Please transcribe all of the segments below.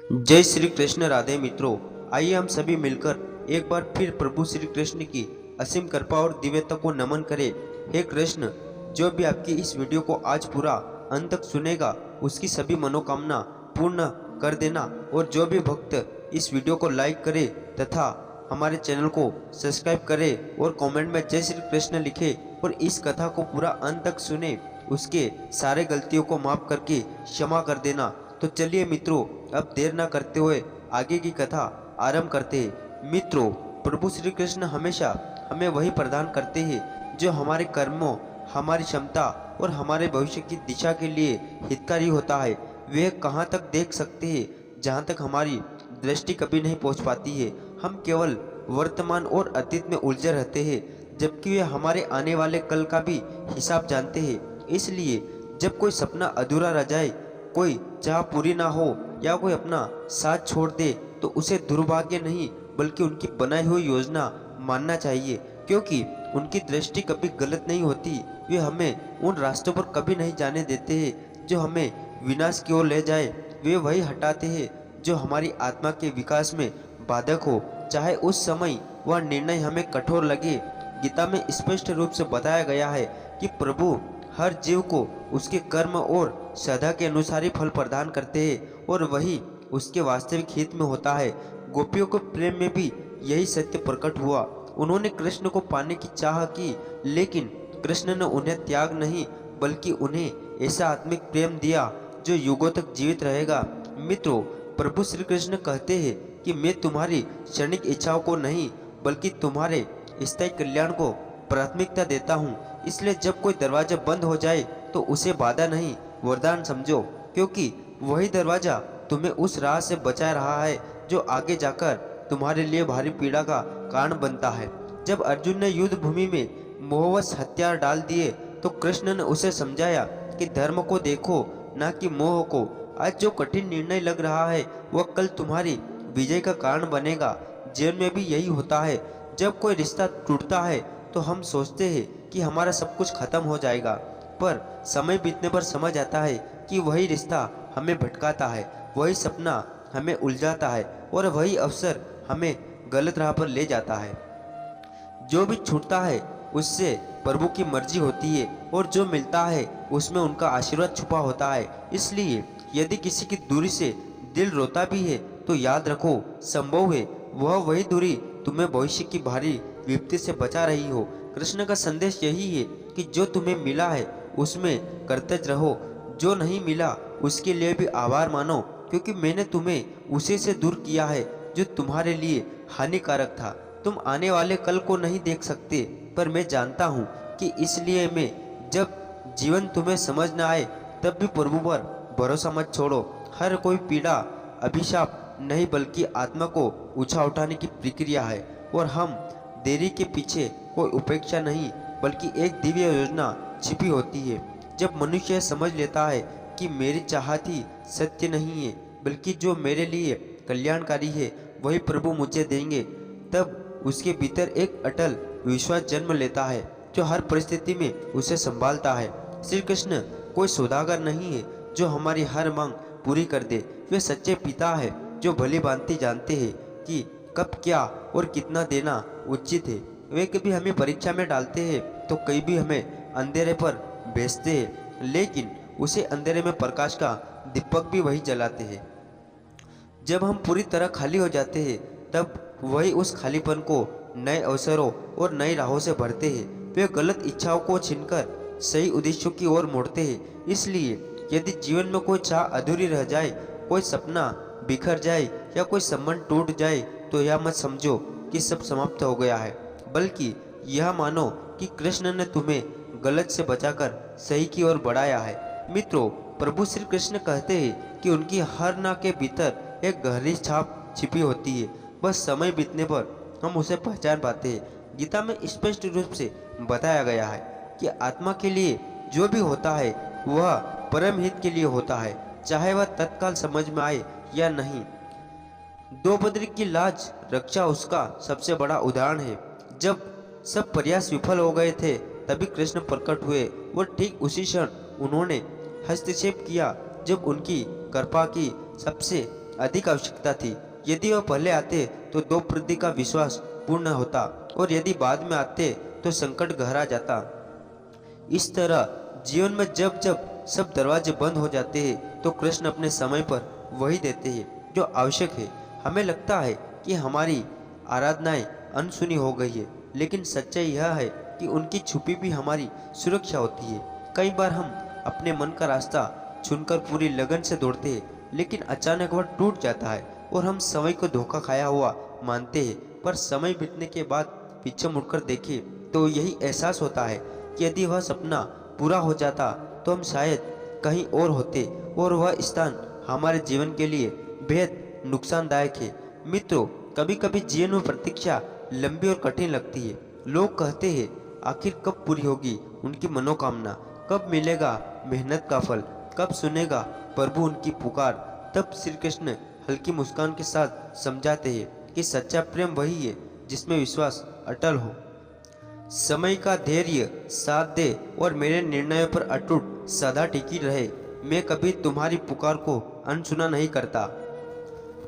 जय श्री कृष्ण। राधे मित्रों, आइए हम सभी मिलकर एक बार फिर प्रभु श्री कृष्ण की असीम कृपा और दिव्यता को नमन करें। हे कृष्ण, जो भी आपकी इस वीडियो को आज पूरा अंत तक सुनेगा उसकी सभी मनोकामना पूर्ण कर देना। और जो भी भक्त इस वीडियो को लाइक करे तथा हमारे चैनल को सब्सक्राइब करे और कमेंट में जय श्री कृष्ण लिखे और इस कथा को पूरा अंत तक सुने, उसके सारे गलतियों को माफ करके क्षमा कर देना। तो चलिए मित्रों, अब देर न करते हुए आगे की कथा आरंभ करते हैं। मित्रों, प्रभु श्री कृष्ण हमेशा हमें वही प्रदान करते हैं जो हमारे कर्मों, हमारी क्षमता और हमारे भविष्य की दिशा के लिए हितकारी होता है। वे कहाँ तक देख सकते हैं जहाँ तक हमारी दृष्टि कभी नहीं पहुँच पाती है। हम केवल वर्तमान और अतीत में उलझे रहते हैं, जबकि वे हमारे आने वाले कल का भी हिसाब जानते हैं। इसलिए जब कोई सपना अधूरा रह जाए, कोई चाह पूरी ना हो या कोई अपना साथ छोड़ दे, तो उसे दुर्भाग्य नहीं बल्कि उनकी बनाई हुई योजना मानना चाहिए, क्योंकि उनकी दृष्टि कभी गलत नहीं होती। वे हमें उन रास्तों पर कभी नहीं जाने देते हैं जो हमें विनाश की ओर ले जाए। वे वही हटाते हैं जो हमारी आत्मा के विकास में बाधक हो, चाहे उस समय वह निर्णय हमें कठोर लगे। गीता में स्पष्ट रूप से बताया गया है कि प्रभु हर जीव को उसके कर्म और श्रद्धा के अनुसार ही फल प्रदान करते हैं और वही उसके वास्तविक हित में होता है। गोपियों के प्रेम में भी यही सत्य प्रकट हुआ। उन्होंने कृष्ण को पाने की चाह की, लेकिन कृष्ण ने उन्हें त्याग नहीं बल्कि उन्हें ऐसा आत्मिक प्रेम दिया जो युगों तक जीवित रहेगा। मित्रों, प्रभु श्री कृष्ण कहते हैं कि मैं तुम्हारी क्षणिक इच्छाओं को नहीं बल्कि तुम्हारे स्थायी कल्याण को प्राथमिकता देता हूँ। इसलिए जब कोई दरवाजा बंद हो जाए तो उसे बाधा नहीं वरदान समझो, क्योंकि वही दरवाजा तुम्हें उस राह से बचा रहा है जो आगे जाकर तुम्हारे लिए भारी पीड़ा का कारण बनता है। जब अर्जुन ने युद्ध भूमि में मोहवश हथियार डाल दिए तो कृष्ण ने उसे समझाया कि धर्म को देखो, ना कि मोह को। आज जो कठिन निर्णय लग रहा है वह कल तुम्हारी विजय का कारण बनेगा। जीवन में भी यही होता है। जब कोई रिश्ता टूटता है तो हम सोचते हैं कि हमारा सब कुछ खत्म हो जाएगा, पर समय बीतने पर समझ आता है कि वही रिश्ता हमें भटकाता है, वही सपना हमें उलझाता है और वही अवसर हमें गलत राह पर ले जाता है। जो भी छूटता है उससे प्रभु की मर्जी होती है और जो मिलता है उसमें उनका आशीर्वाद छुपा होता है। इसलिए यदि किसी की दूरी से दिल रोता भी है तो याद रखो, संभव है वह वही दूरी तुम्हें भविष्य की भारी विपत्ति से बचा रही हो। कृष्ण का संदेश यही है कि जो तुम्हें मिला है उसमें कृतज्ञ रहो, जो नहीं मिला उसके लिए भी आभार मानो, क्योंकि मैंने तुम्हें उसी से दूर किया है जो तुम्हारे लिए हानिकारक था। तुम आने वाले कल को नहीं देख सकते, पर मैं जानता हूँ कि इसलिए मैं जब जीवन तुम्हें समझ न आए तब भी प्रभु पर भरोसा मत छोड़ो। हर कोई पीड़ा अभिशाप नहीं बल्कि आत्मा को ऊंचा उठाने की प्रक्रिया है, और हम देरी के पीछे कोई उपेक्षा नहीं बल्कि एक दिव्य योजना छिपी होती है। जब मनुष्य समझ लेता है कि मेरी चाहत ही सत्य नहीं है बल्कि जो मेरे लिए कल्याणकारी है वही प्रभु मुझे देंगे, तब उसके भीतर एक अटल विश्वास जन्म लेता है जो हर परिस्थिति में उसे संभालता है। श्री कृष्ण कोई सौदागर नहीं है जो हमारी हर मांग पूरी कर दे। वे सच्चे पिता है जो भली भांति जानते हैं कि कब क्या और कितना देना उचित है। वे कभी हमें परीक्षा में डालते हैं तो कई भी हमें अंधेरे पर भेजते हैं, लेकिन उसे अंधेरे में प्रकाश का दीपक भी वही जलाते हैं। जब हम पूरी तरह खाली हो जाते हैं तब वही उस खालीपन को नए अवसरों और नई राहों से भरते हैं। वे गलत इच्छाओं को छीनकर सही उद्देश्यों की ओर मोड़ते हैं। इसलिए यदि जीवन में कोई चाह अधूरी रह जाए, कोई सपना बिखर जाए या कोई संबंध टूट जाए, तो यह मत समझो कि सब समाप्त हो गया है, बल्कि यह मानो कि कृष्ण ने तुम्हें गलत से बचाकर सही की ओर बढ़ाया है। मित्रों, प्रभु श्री कृष्ण कहते हैं कि उनकी हर ना के भीतर एक गहरी छाप छिपी होती है, बस समय बीतने पर हम उसे पहचान पाते हैं। गीता में स्पष्ट रूप से बताया गया है कि आत्मा के लिए जो भी होता है वह परम हित के लिए होता है, चाहे वह तत्काल समझ में आए या नहीं। द्रौपदी की लाज रक्षा उसका सबसे बड़ा उदाहरण है। जब सब प्रयास विफल हो गए थे तभी कृष्ण प्रकट हुए और ठीक उसी क्षण उन्होंने हस्तक्षेप किया जब उनकी कृपा की सबसे अधिक आवश्यकता थी। यदि वह पहले आते तो द्रौपदी का विश्वास पूर्ण होता और यदि बाद में आते तो संकट गहरा जाता। इस तरह जीवन में जब जब सब दरवाजे बंद हो जाते हैं तो कृष्ण अपने समय पर वही देते हैं जो आवश्यक है। हमें लगता है कि हमारी आराधनाएं अनसुनी हो गई है, लेकिन सच्चाई यह है कि उनकी छुपी भी हमारी सुरक्षा होती है। कई बार हम अपने मन का रास्ता चुनकर पूरी लगन से दौड़ते हैं, लेकिन अचानक वह टूट जाता है और हम समय को धोखा खाया हुआ मानते हैं। पर समय बीतने के बाद पीछे मुड़कर देखें तो यही एहसास होता है कि यदि वह सपना पूरा हो जाता तो हम शायद कहीं और होते और वह स्थान हमारे जीवन के लिए बेहद नुकसानदायक है। मित्रों, कभी कभी जीवन में प्रतीक्षा लंबी और कठिन लगती है। लोग कहते हैं आखिर कब पूरी होगी उनकी मनोकामना, कब मिलेगा मेहनत का फल, कब सुनेगा प्रभु उनकी पुकार। तब श्री कृष्ण हल्की मुस्कान के साथ समझाते हैं कि सच्चा प्रेम वही है जिसमें विश्वास अटल हो, समय का धैर्य साथ दे और मेरे निर्णयों पर अटूट सदा टिकी रहे। मैं कभी तुम्हारी पुकार को अनसुना नहीं करता।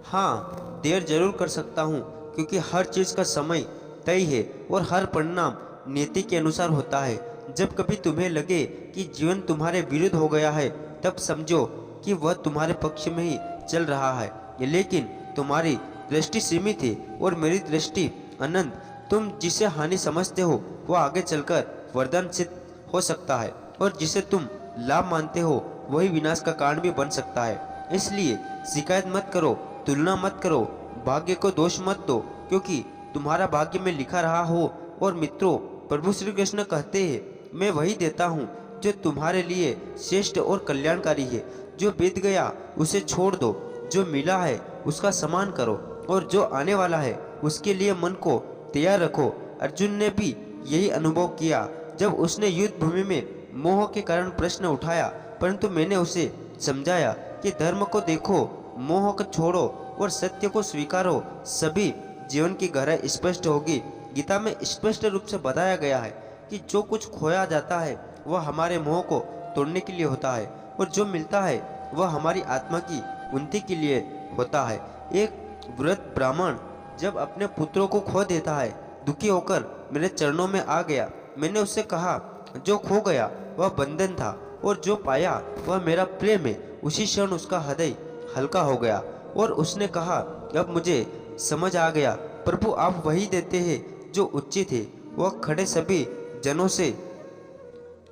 हाँ, देर जरूर कर सकता हूँ क्योंकि हर चीज़ का समय तय है और हर परिणाम नीति के अनुसार होता है। जब कभी तुम्हें लगे कि जीवन तुम्हारे विरुद्ध हो गया है तब समझो कि वह तुम्हारे पक्ष में ही चल रहा है, लेकिन तुम्हारी दृष्टि सीमित है और मेरी दृष्टि अनंत। तुम जिसे हानि समझते हो वह आगे चलकर वरदान सिद्ध हो सकता है और जिसे तुम लाभ मानते हो वही विनाश का कारण भी बन सकता है। इसलिए शिकायत मत करो, तुलना मत करो, भाग्य को दोष मत दो क्योंकि तुम्हारा भाग्य में लिखा रहा हो। और मित्रों, प्रभु श्री कृष्ण कहते हैं मैं वही देता हूँ जो तुम्हारे लिए श्रेष्ठ और कल्याणकारी है। जो बीत गया उसे छोड़ दो, जो मिला है उसका सम्मान करो और जो आने वाला है उसके लिए मन को तैयार रखो। अर्जुन ने भी यही अनुभव किया जब उसने युद्ध भूमि में मोह के कारण प्रश्न उठाया, परंतु मैंने उसे समझाया कि धर्म को देखो, मोह को छोड़ो और सत्य को स्वीकारो, सभी जीवन की गहराई स्पष्ट होगी। गीता में स्पष्ट रूप से बताया गया है कि जो कुछ खोया जाता है वह हमारे मोह को तोड़ने के लिए होता है और जो मिलता है वह हमारी आत्मा की उन्नति के लिए होता है। एक वृद्ध ब्राह्मण जब अपने पुत्रों को खो देता है, दुखी होकर मेरे चरणों में आ गया। मैंने उससे कहा जो खो गया वह बंधन था और जो पाया वह मेरा प्रेम है। उसी क्षण उसका हृदय हल्का हो गया और उसने कहा अब मुझे समझ आ गया, प्रभु आप वही देते हैं जो उचित है। वह खड़े सभी जनों से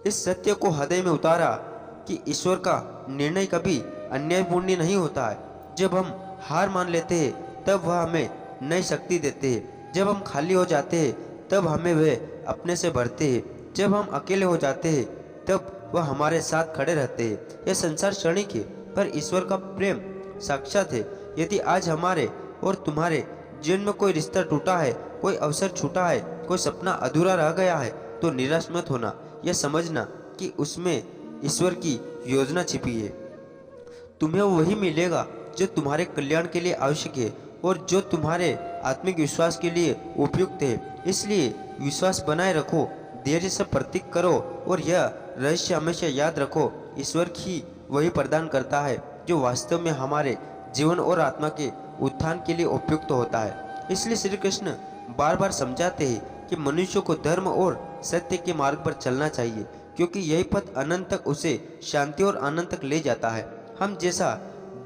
इस सत्य को हृदय में उतारा कि ईश्वर का निर्णय कभी अन्यायपूर्ण नहीं होता है। जब हम हार मान लेते हैं तब वह हमें नई शक्ति देते हैं। जब हम खाली हो जाते हैं तब हमें वे अपने से भरते हैं। जब हम अकेले हो जाते हैं तब वह हमारे साथ खड़े रहते हैं। यह संसार क्षणिक है पर ईश्वर का प्रेम साक्षात है। यदि आज हमारे और तुम्हारे जीवन में कोई रिश्ता टूटा है, कोई अवसर छूटा है, कोई सपना अधूरा रह गया है तो निराश मत होना। यह समझना कि उसमें ईश्वर की योजना छिपी है। तुम्हें वही मिलेगा जो तुम्हारे कल्याण के लिए आवश्यक है और जो तुम्हारे आत्मिक विश्वास के लिए उपयुक्त है। इसलिए विश्वास बनाए रखो, धैर्य से प्रतीक करो और यह रहस्य हमेशा याद रखो, ईश्वर ही वही प्रदान करता है जो वास्तव में हमारे जीवन और आत्मा के उत्थान के लिए उपयुक्त होता है। इसलिए श्री कृष्ण बार बार समझाते हैं कि मनुष्य को धर्म और सत्य के मार्ग पर चलना चाहिए क्योंकि यही पथ अनंत तक उसे शांति और आनंद तक ले जाता है। हम जैसा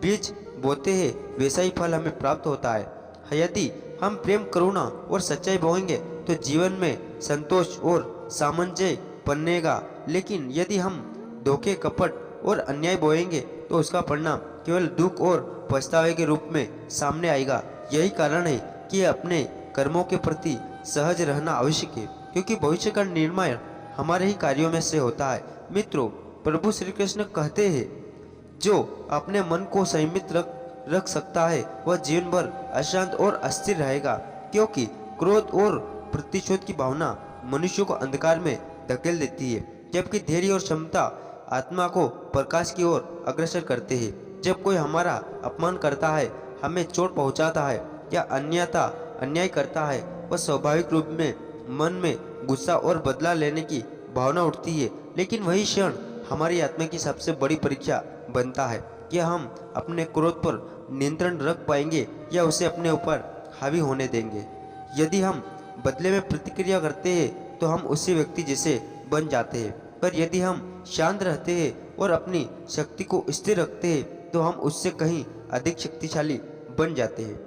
बीज बोते हैं वैसा ही फल हमें प्राप्त होता है। यदि हम प्रेम, करुणा और सच्चाई बोएंगे तो जीवन में संतोष और सामंजस्य बनेगा, लेकिन यदि हम धोखे, कपट और अन्याय बोएंगे तो उसका परिणाम केवल दुख और पछतावे के रूप में सामने आएगा। यही कारण है कि अपने कर्मों के प्रति सहज रहना आवश्यक है क्योंकि भविष्य का निर्माण हमारे ही कार्यों में से होता है। मित्रों, प्रभु श्री कृष्ण कहते हैं जो अपने मन को संयमित रख सकता है वह जीवन भर अशांत और अस्थिर रहेगा क्योंकि क्रोध और प्रतिशोध की भावना मनुष्य को अंधकार में धकेल देती है, जबकि धैर्य और क्षमता आत्मा को प्रकाश की ओर अग्रसर करते हैं। जब कोई हमारा अपमान करता है, हमें चोट पहुंचाता है या अन्याय करता है, वह स्वाभाविक रूप में मन में गुस्सा और बदला लेने की भावना उठती है, लेकिन वही क्षण हमारी आत्मा की सबसे बड़ी परीक्षा बनता है। कि हम अपने क्रोध पर नियंत्रण रख पाएंगे या उसे अपने ऊपर हावी होने देंगे। यदि हम बदले में प्रतिक्रिया करते हैं तो हम उसी व्यक्ति जैसे बन जाते हैं, पर यदि हम शांत रहते हैं और अपनी शक्ति को स्थिर रखते हैं तो हम उससे कहीं अधिक शक्तिशाली बन जाते हैं।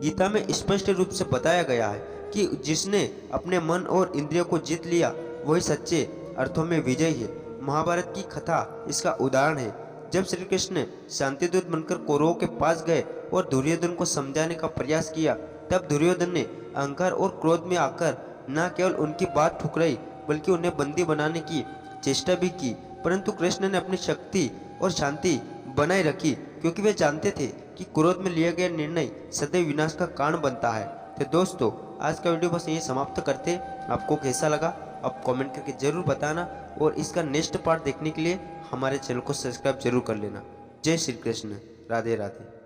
गीता में स्पष्ट रूप से बताया गया है कि जिसने अपने मन और इंद्रियों को जीत लिया वही सच्चे अर्थों में विजयी है। महाभारत की कथा इसका उदाहरण है। जब श्री कृष्ण शांतिदूत बनकर कौरवों के पास गए और दुर्योधन को समझाने का प्रयास किया, तब दुर्योधन ने अहंकार और क्रोध में आकर न केवल उनकी बात ठुकराई बल्कि उन्हें बंदी बनाने की चेष्टा भी की। परंतु कृष्ण ने अपनी शक्ति और शांति बनाए रखी, क्योंकि वे जानते थे कि क्रोध में लिया गया निर्णय सदैव विनाश का कारण बनता है। तो दोस्तों, आज का वीडियो बस यही समाप्त करते। आपको कैसा लगा आप कमेंट करके जरूर बताना, और इसका नेक्स्ट पार्ट देखने के लिए हमारे चैनल को सब्सक्राइब जरूर कर लेना। जय श्री कृष्ण, राधे राधे।